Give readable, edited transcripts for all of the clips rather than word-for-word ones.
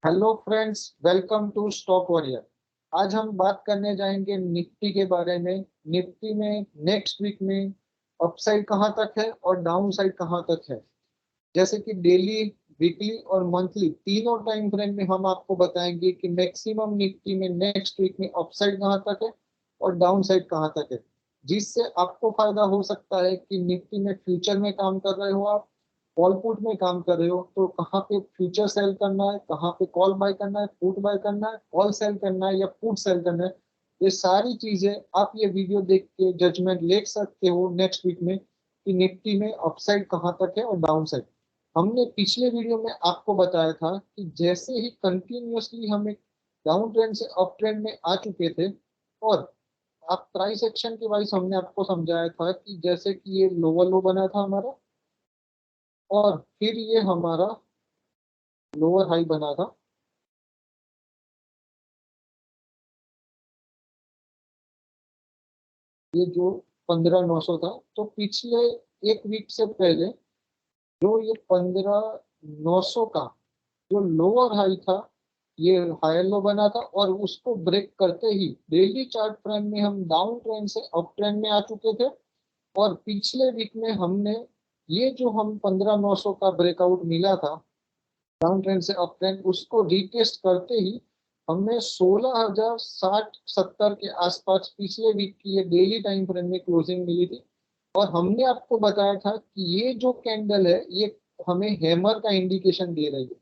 Hello friends, welcome to Stock Warrior. आज हम बात करने जाएंगे निफ्टी के बारे में। निफ्टी में नेक्स्ट वीक में अपसाइड कहाँ तक है और डाउन साइड कहाँ तक है। जैसे कि डेली, वीकली और मंथली तीनों टाइम फ्रेम में हम आपको बताएंगे कि मैक्सिमम निफ्टी में नेक्स्ट वीक में अपसाइड कहाँ तक है और डाउन साइड कहाँ तक है। जिससे आपको फायदा हो सकता है कि निफ्टी में फ्यूचर में काम कर रहे हो आप, कॉल पुट में काम कर रहे हो तो कहाँ पे फ्यूचर सेल करना है, कहाँ पे कॉल बाय करना है, पुट बाय करना है, कॉल सेल करना है या पुट सेल करना है। ये सारी चीजें आप ये वीडियो देख के जजमेंट ले सकते हो नेक्स्ट वीक में कि निफ्टी में अपसाइड कहाँ तक है और डाउन साइड। हमने पिछले वीडियो में आपको बताया था कि जैसे ही कंटिन्यूअसली हम एक डाउन ट्रेंड से अप ट्रेंड में आ चुके थे और आप प्राइस एक्शन के वाइज हमने आपको समझाया था कि जैसे कि ये लोअर लो बना था हमारा और फिर ये हमारा लोअर हाई बना था। ये जो 15,900 था, तो पिछले एक वीक से पहले जो ये 15,900 का जो लोअर हाई था, ये हायर लो बना था और उसको ब्रेक करते ही डेली चार्ट फ्रेम में हम डाउन ट्रेंड से अप ट्रेंड में आ चुके थे। और पिछले वीक में हमने ये जो हम 15,900 का ब्रेकआउट मिला था डाउन ट्रेंड से अप ट्रेंड, उसको रिटेस्ट करते ही हमें 16,060-70 के आसपास पिछले वीक की ये डेली टाइम फ्रेम में क्लोजिंग मिली थी। और हमने आपको बताया था कि ये जो कैंडल है ये हमें हैमर का इंडिकेशन दे रही है।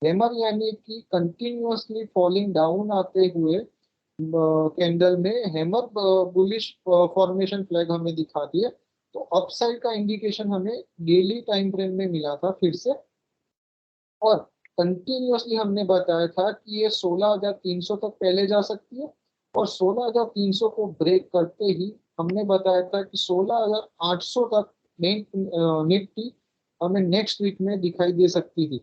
हैमर यानी कि कंटिन्यूअसली फॉलिंग डाउन आते हुए कैंडल में हैमर बुलिश फॉर्मेशन फ्लैग हमें दिखाती है। तो अपसाइड का इंडिकेशन हमें डेली टाइम फ्रेम में मिला था फिर से। और कंटिन्यूअसली हमने बताया था कि ये 16,300 तक पहले जा सकती है और 16,300 को ब्रेक करते ही हमने बताया था कि 16,800 तक निफ्टी हमें नेक्स्ट वीक में दिखाई दे सकती थी।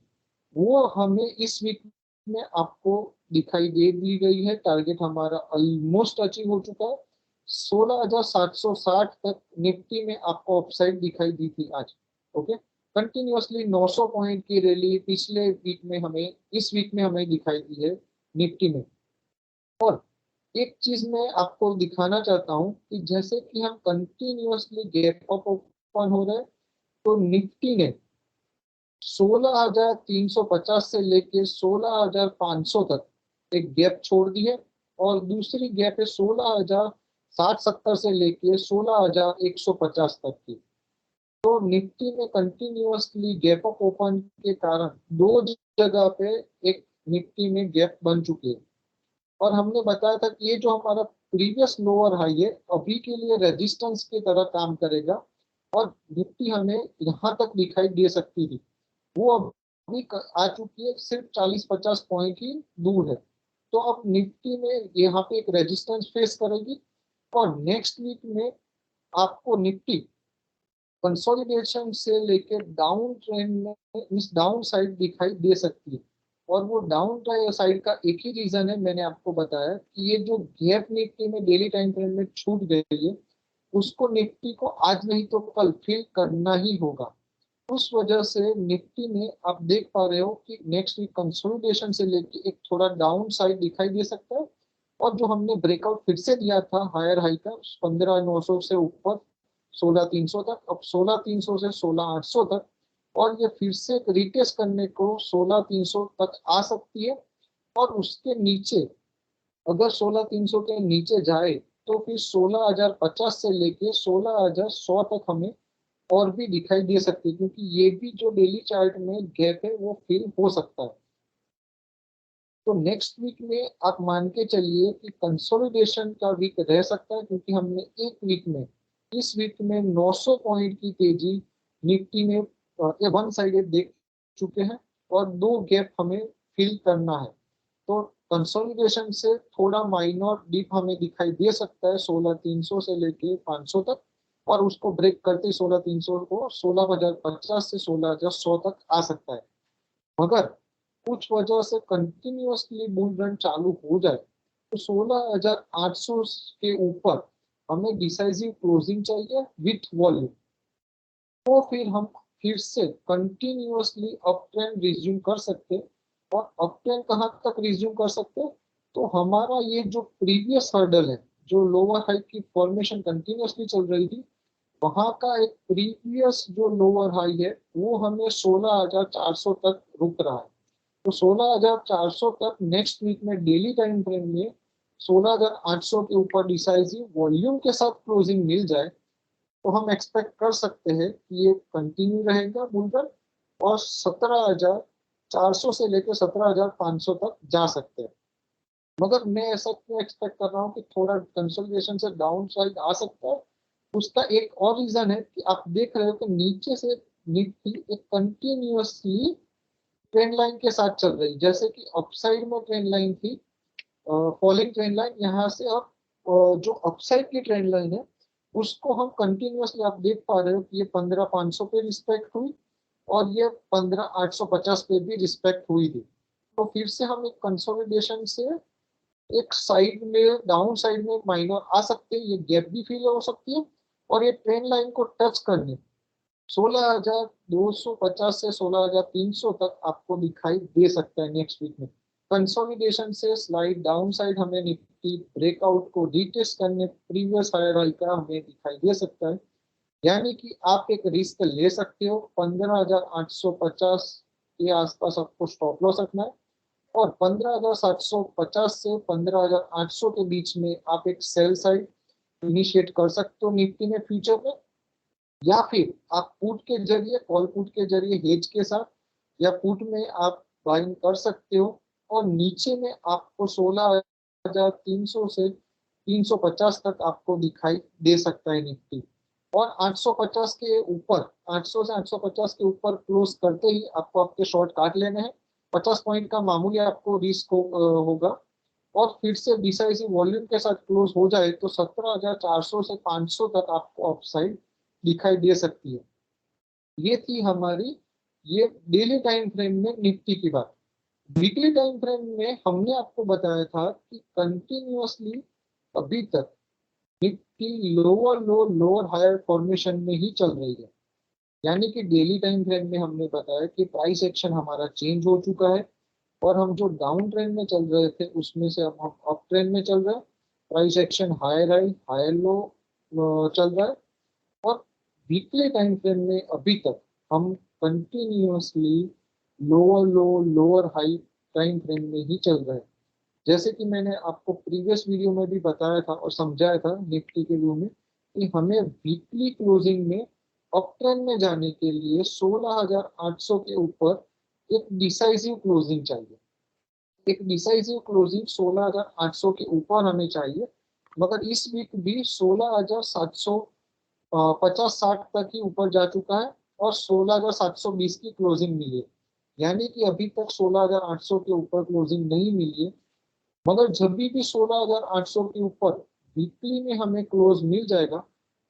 वो हमें इस वीक में आपको दिखाई दे दी गई है। टारगेट हमारा ऑलमोस्ट अचीव हो चुका है। 16,760 तक निफ्टी में आपको अपसाइड दिखाई दी थी आज। ओके, कंटिन्यूअसली 900 पॉइंट की रैली पिछले वीक में हमें, इस वीक में हमें दिखाई दी है निफ्टी में। और एक चीज मैं आपको दिखाना चाहता हूँ कि जैसे कि हम कंटिन्यूअसली गैप अप ओपन हो रहे हैं, तो निफ्टी ने 16,350 से लेके 16,500 तक एक गैप छोड़ दी है और दूसरी गैप है 16,060-70 से लेके 16,150 तक की। तो निफ्टी में कंटिन्यूअसली गैप अप ओपन के कारण दो जगह पे एक निफ्टी में गैप बन चुकी है। और हमने बताया था कि ये जो हमारा प्रीवियस लोअर हाई है अभी के लिए रेजिस्टेंस की तरह काम करेगा और निफ्टी हमें यहाँ तक दिखाई दे सकती थी। वो अभी आ चुकी है, सिर्फ 40-50 पॉइंट ही दूर है। तो अब निफ्टी में यहाँ पे एक रेजिस्टेंस फेस करेगी और नेक्स्ट वीक में आपको निफ्टी कंसोलिडेशन से लेके डाउन ट्रेंड में इस डाउन साइड दिखाई दे सकती है। और वो डाउन साइड का एक ही रीजन है, मैंने आपको बताया कि ये जो गैप निफ्टी में डेली टाइम फ्रेम में छूट गई है उसको निफ्टी को आज नहीं तो कल फिल करना ही होगा। उस वजह से निफ्टी में आप देख पा रहे हो कि नेक्स्ट वीक कंसोलिडेशन से लेके एक थोड़ा डाउन साइड दिखाई दे सकता है। और जो हमने ब्रेकआउट फिर से दिया था हायर हाई का 15,900 से ऊपर 16,300 तक, अब 16,300 से 16,800 तक। और ये फिर से रिटेस्ट करने को 16,300 तक आ सकती है। और उसके नीचे अगर 16,300 के नीचे जाए तो फिर 16,050 से लेके 16,100 तक हमें और भी दिखाई दे सकती है, क्योंकि ये भी जो डेली चार्ट में गैप है वो फिल हो सकता है। तो नेक्स्ट वीक में आप मान के चलिए कि कंसोलिडेशन का वीक रह सकता है, क्योंकि हमने एक वीक में, इस वीक में 900 पॉइंट की तेजी निफ्टी में वन साइडेड देख चुके हैं और दो गैप हमें फिल करना है। तो कंसोलिडेशन से थोड़ा माइनर डिप हमें दिखाई दे सकता है 16,300 से लेके 500 तक। और उसको ब्रेक करते 16,300 को 16,050 से 16,100 तक आ सकता है। मगर कुछ वजह से कंटिन्यूअसली बुल रन चालू हो जाए तो 16,800 के ऊपर हमें डिसाइसिव क्लोजिंग चाहिए विथ वॉल्यूम। तो फिर हम फिर से कंटिन्यूअसली अप ट्रेंड रिज्यूम कर सकते हैं। और अप ट्रेंड कहाँ तक रिज्यूम कर सकते हैं, तो हमारा ये जो प्रीवियस हर्डल है, जो लोअर हाई की फॉर्मेशन कंटिन्यूअसली चल रही थी, वहां का एक प्रीवियस जो लोअर हाई है वो हमें 16,400 तक रुक रहा है। तो 16,400 तक नेक्स्ट वीक में डेली टाइम फ्रेम में 16,800 के ऊपर डिसाइसिव वॉल्यूम के साथ क्लोजिंग मिल जाए, तो हम एक्सपेक्ट कर सकते हैं कि ये कंटिन्यू रहेगा बुलरन, और 17,400 से लेकर 17,500 तक जा सकते हैं। मगर मैं ऐसा क्यों एक्सपेक्ट कर रहा हूँ कि थोड़ा कंसोलिडेशन से डाउन साइड आ सकता है, उसका एक और रीजन है कि आप देख रहे हो कि नीचे से निफ्टी एक कंटिन्यूअसली ट्रेंड लाइन के साथ चल रही, जैसे कि अपसाइड में ट्रेंड लाइन थी, फॉलिंग ट्रेंड लाइन, यहाँ से अब जो अपसाइड की ट्रेंड लाइन है उसको हम कंटिन्यूअसली आप देख पा रहे हो कि ये 15,500 पे रिस्पेक्ट हुई, और ये 15,850 पे भी रिस्पेक्ट हुई थी। तो फिर से हम एक कंसोलिडेशन से एक साइड में डाउन साइड में माइनर आ सकते हैं, ये गैप भी फील हो सकती है, और ये ट्रेंड लाइन को टच करने 16,250 से 16,300 तक आपको दिखाई दे सकता है नेक्स्ट वीक में। कंसोलिडेशन से स्लाइड डाउन साइड हमें निफ्टी ब्रेकआउट को रीटेस्ट करने प्रीवियस हायर हाई का हमें दिखाई दे सकता है। यानी कि आप एक रिस्क ले सकते हो, 15,850 के आसपास आपको स्टॉप लॉस रखना है, और 15,750 से 15,800 के बीच में आप एक सेल साइड इनिशिएट कर सकते हो निफ्टी में फ्यूचर में, या फिर आप पुट के जरिए, कॉल पुट के जरिए हेज के साथ, या पुट में आप बाइंग कर सकते हो, और नीचे में आपको 16,300 से 350 तक आपको दिखाई दे सकता है निफ्टी। और 850 के ऊपर, 800 से 850 के ऊपर क्लोज करते ही आपको आपके शॉर्ट काट लेने हैं। 50 पॉइंट का मामूली आपको रिस्क होगा, और फिर से डिसाइसिव वॉल्यूम के साथ क्लोज हो जाए तो 17,400 से 500 तक आपको अपसाइड दिखाई दे सकती है। ये थी हमारी ये डेली टाइम फ्रेम में निफ्टी की बात। वीकली टाइम फ्रेम में हमने आपको बताया था कि कंटिन्यूअसली अभी तक Nifty lower low lower higher formation में ही चल रही है। यानी कि डेली टाइम फ्रेम में हमने बताया कि प्राइस एक्शन हमारा चेंज हो चुका है, और हम जो डाउन ट्रेंड में चल रहे थे उसमें से अब हम अप ट्रेंड में चल रहे हैं। Price action higher high higher low चल रहा है, और वीकली टाइम फ्रेम में अभी तक हम continuously lower low lower high time frame में ही चल रहे हैं। जैसे कि मैंने आपको प्रीवियस वीडियो में भी बताया था और समझाया था निफ्टी के व्यू में कि हमें वीकली क्लोजिंग में अप ट्रेंड में जाने के लिए 16,800 के ऊपर एक डिसाइसिव क्लोजिंग चाहिए। एक डिसाइसिव क्लोजिंग 16,800 के ऊपर हमें चाहिए, मगर इस वीक भी 16,700 50-60 तक ही ऊपर जा चुका है, और 16,720 की क्लोजिंग मिली है। यानी कि अभी तक 16,800 के ऊपर क्लोजिंग नहीं मिली है। मगर जब भी 16,800 के ऊपर वीकली में हमें क्लोज मिल जाएगा,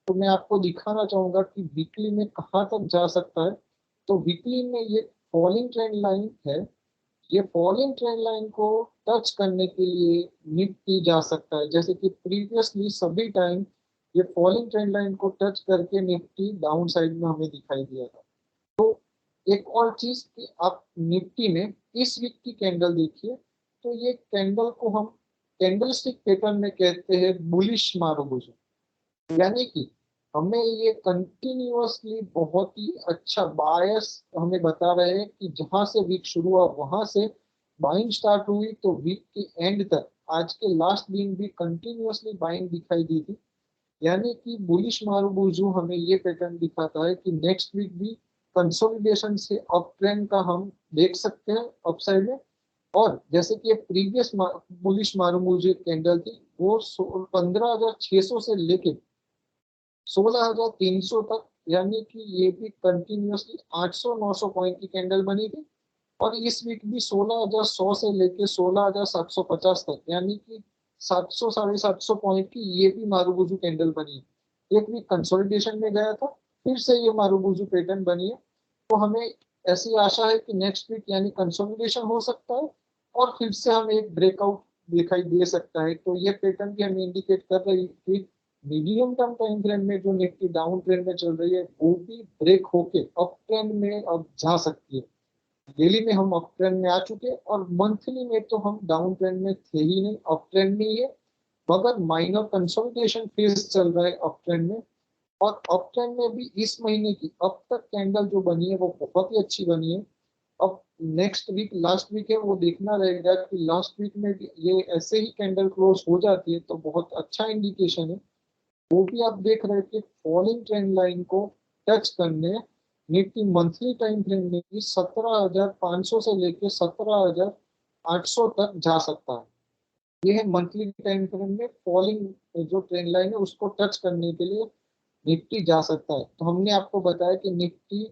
तो मैं आपको दिखाना चाहूंगा कि वीकली में कहाँ तक जा सकता है। तो वीकली में ये फॉलिंग ट्रेंड लाइन है, ये फॉलिंग ट्रेंड लाइन को टच करने के लिए निफ्टी जा सकता है, जैसे कि प्रीवियसली सभी टाइम ये फॉलिंग ट्रेंड लाइन को टच करके निफ्टी डाउन साइड में हमें दिखाई दिया था। तो एक और चीज कि आप निफ्टी में इस वीक की कैंडल देखिए, तो ये कैंडल को हम कैंडल स्टिक पैटर्न में कहते हैं बुलिश मारुबुजु। यानी कि हमें ये कंटिन्यूअसली बहुत ही अच्छा बायस हमें बता रहे हैं कि जहां से वीक शुरू हुआ वहां से बाइंग स्टार्ट हुई, तो वीक के एंड तक आज के लास्ट दिन भी कंटिन्यूअसली बाइंग दिखाई दी थी। यानी कि बुलिश मारुबुजु हमें ये पैटर्न दिखाता है कि नेक्स्ट वीक भी कंसोलिडेशन से अप ट्रेंड का हम देख सकते हैं अपसाइड में। और जैसे कि प्रीवियस बुलिश मारुबुजु कैंडल थी वो 15,600 से लेके 16,300 तक, यानी कि ये भी कंटिन्यूअसली 800-900 पॉइंट की कैंडल बनी थी। और इस वीक भी 16,100 से लेके 16,750 तक, यानी कि 700 750 पॉइंट की ये भी मारुबुजु कैंडल बनी है। एक वीक कंसोलिडेशन में गया था, फिर से ये मारुबुजु पैटर्न बनी है। तो हमें ऐसी आशा है कि नेक्स्ट वीक यानी कंसोलिडेशन हो सकता है, और फिर से हमें एक ब्रेकआउट दिखाई दे सकता है। तो ये पैटर्न भी हमें इंडिकेट कर रही है कि मीडियम टर्म टाइम फ्रेम में जो निफ्टी डाउन ट्रेंड में चल रही है वो भी ब्रेक होके अप ट्रेंड में अब जा सकती है। डेली में हम अप ट्रेंड में आ चुके और मंथली में तो हम डाउन ट्रेंड में थे ही नहीं, अप ट्रेंड में ही है, मगर माइनर कंसोलिडेशन फेज चल रहा है अप ट्रेंड में। और अप ट्रेंड में भी इस महीने की अब तक कैंडल जो बनी है वो बहुत ही अच्छी बनी है। अब नेक्स्ट वीक लास्ट वीक है, वो देखना रहेगा कि लास्ट वीक में भी ये ऐसे ही कैंडल क्लोज हो जाती है तो बहुत अच्छा इंडिकेशन है। वो भी आप देख रहे हैं कि फॉलिंग ट्रेंड लाइन को टच करने निफ्टी मंथली टाइम फ्रेम में भी 17,500 से लेके 17,800 तक जा सकता है। ये है मंथली टाइम फ्रेम में फॉलिंग जो ट्रेंड लाइन है उसको टच करने के लिए निफ्टी जा सकता है। तो हमने आपको बताया कि Nifty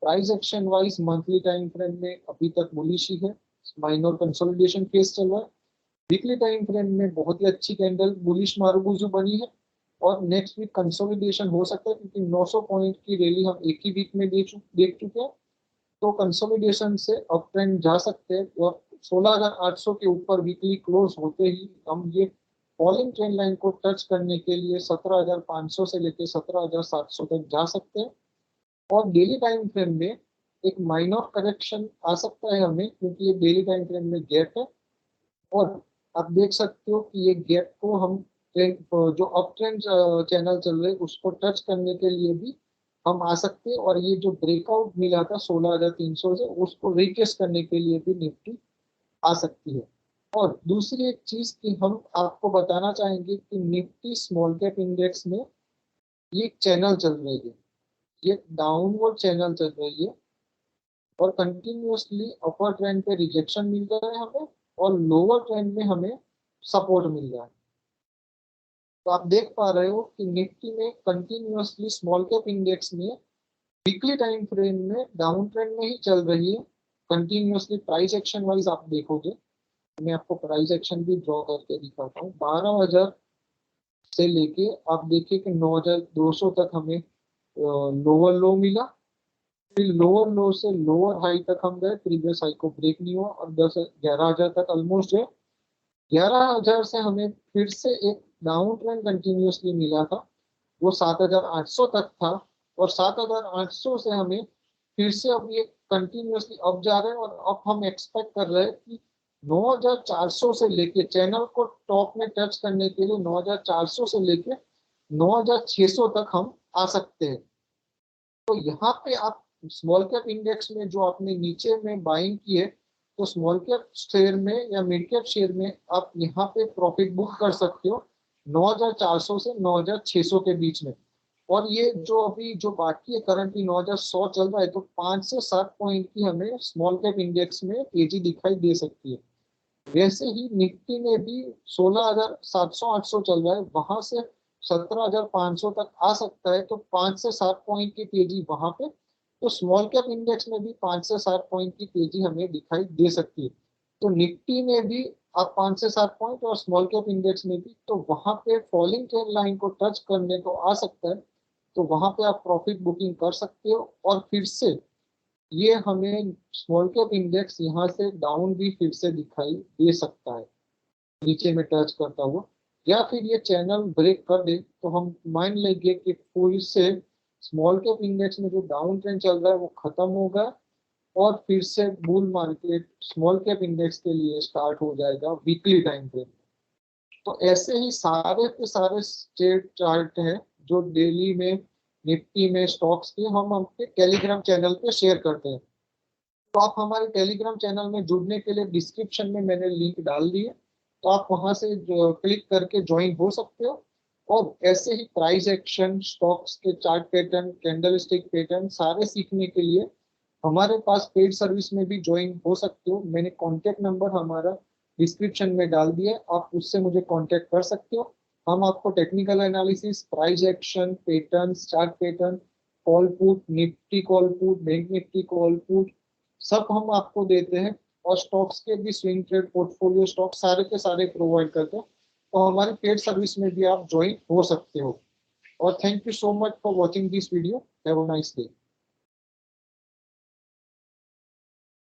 price action wise monthly time frame में अभी तक बुलिश ही है, माइनर कंसोलिडेशन फेज चल रहा है। वीकली टाइम फ्रेम में बहुत ही अच्छी कैंडल बुलिश मारुगुजू बनी है और नेक्स्ट वीक कंसोलिडेशन हो सकता है क्योंकि 900 पॉइंट की रैली हम एक ही वीक में देख चुके हैं। तो कंसोलिडेशन से अप ट्रेंड जा सकते हैं और 16,800 के ऊपर वीकली क्लोज होते ही हम ये फॉलिंग ट्रेंड लाइन को टच करने के लिए 17,500 से लेकर 17,700 तक जा सकते हैं। और डेली टाइम फ्रेम में एक माइनर करेक्शन आ सकता है हमें क्योंकि ये डेली टाइम फ्रेम में गैप है। और आप देख सकते हो कि ये गैप को हम ट्रेंड जो अप ट्रेंड चैनल चल रहे हैं उसको टच करने के लिए भी हम आ सकते हैं। और ये जो ब्रेकआउट मिला था 16,300 से उसको रिटेस्ट करने के लिए भी निफ्टी आ सकती है। और दूसरी एक चीज की हम आपको बताना चाहेंगे कि निफ्टी स्मॉल कैप इंडेक्स में ये चैनल चल रही है, ये डाउनवर्ड चैनल चल रही है और कंटिन्यूअसली अपर ट्रेंड पे रिजेक्शन मिल रहा है हमें और लोअर ट्रेंड में हमें सपोर्ट मिल रहा है। तो आप देख पा रहे हो कि निफ्टी में कंटिन्यूअसली स्मॉल कैप इंडेक्स में वीकली टाइम फ्रेम में डाउन ट्रेंड में ही चल रही है कंटिन्यूअसली। प्राइस एक्शन वाइज आप देखोगे, मैं आपको प्राइस एक्शन भी ड्रॉ करके दिखाता हूँ। 12,000 से लेके आप देखिए कि 9,200 तक हमें लोअर लो मिला, फिर लोअर लो से लोअर हाई तक हम गए, प्रीवियस हाई को ब्रेक नहीं हुआ और 11,000 तक ऑलमोस्ट है। 11,000 से हमें फिर से एक डाउन ट्रेंड कंटिन्यूअसली मिला था, वो 7,800 तक था और 7,800 से हमें फिर से अब ये कंटिन्यूअसली अप जा रहे हैं और अब हम एक्सपेक्ट कर रहे हैं कि 9,400 से लेके चैनल को टॉप में टच करने के लिए 9,400 से लेके 9,600 तक हम आ सकते हैं। तो यहाँ पे आप स्मॉल कैप इंडेक्स में जो आपने नीचे में बाइंग की है तो स्मॉल कैप शेयर में या मिड कैप शेयर में आप यहाँ पे प्रॉफिट बुक कर सकते हो 9,400 से 9,600 के बीच में। और ये जो अभी जो बाकी है करंटली 9,100 चल रहा है तो 5 से 7 पॉइंट की हमें स्मॉल कैप इंडेक्स में तेजी दिखाई दे सकती है। वैसे ही निफ्टी में भी 16,700-800 चल रहा है, वहां से 17,500 तक आ सकता है तो 5 से 7 पॉइंट की तेजी वहां पे। तो स्मॉल कैप इंडेक्स में भी 5 से 7 पॉइंट की तेजी हमें दिखाई दे सकती है। तो निफ्टी में भी आप 5 से 7 पॉइंट और स्मॉल कैप इंडेक्स में भी तो वहां पे फॉलिंग ट्रेंड लाइन को टच करने को आ सकता है। तो वहां पे आप प्रॉफिट बुकिंग कर सकते हो और फिर से ये हमें स्मॉल कैप इंडेक्स यहाँ से डाउन भी फिर से दिखाई दे सकता है नीचे में टच करता हुआ, या फिर ये चैनल ब्रेक कर दे तो हम मान लेंगे कि फिर से स्मॉल कैप इंडेक्स में जो डाउन ट्रेंड चल रहा है वो खत्म होगा और फिर से bull market small cap index के लिए स्टार्ट हो जाएगा वीकली टाइम फ्रेम। तो ऐसे ही सारे के सारे स्टेट चार्ट हैं जो डेली में निफ्टी में स्टॉक्स के हम अपने टेलीग्राम चैनल पे शेयर करते हैं। तो आप हमारे टेलीग्राम चैनल में जुड़ने के लिए डिस्क्रिप्शन में मैंने लिंक डाल दी है, तो आप वहां से क्लिक करके ज्वाइन हो सकते हो। और ऐसे ही प्राइस एक्शन स्टॉक्स के chart pattern candle stick pattern सारे सीखने के लिए हमारे पास पेड सर्विस में भी ज्वाइन हो सकते हो। मैंने कॉन्टेक्ट नंबर हमारा डिस्क्रिप्शन में डाल दिया है, आप उससे मुझे कॉन्टेक्ट कर सकते हो। हम आपको technical analysis price action pattern chart pattern call put Nifty call put bank Nifty call put सब हम आपको देते हैं। और स्टॉक्स के भी स्विंग ट्रेड पोर्टफोलियो स्टॉक सारे के सारे प्रोवाइड करते हैं। तो हमारी पेड सर्विस में भी आप ज्वाइन हो सकते हो। और thank you so much for watching this video. Have a nice day.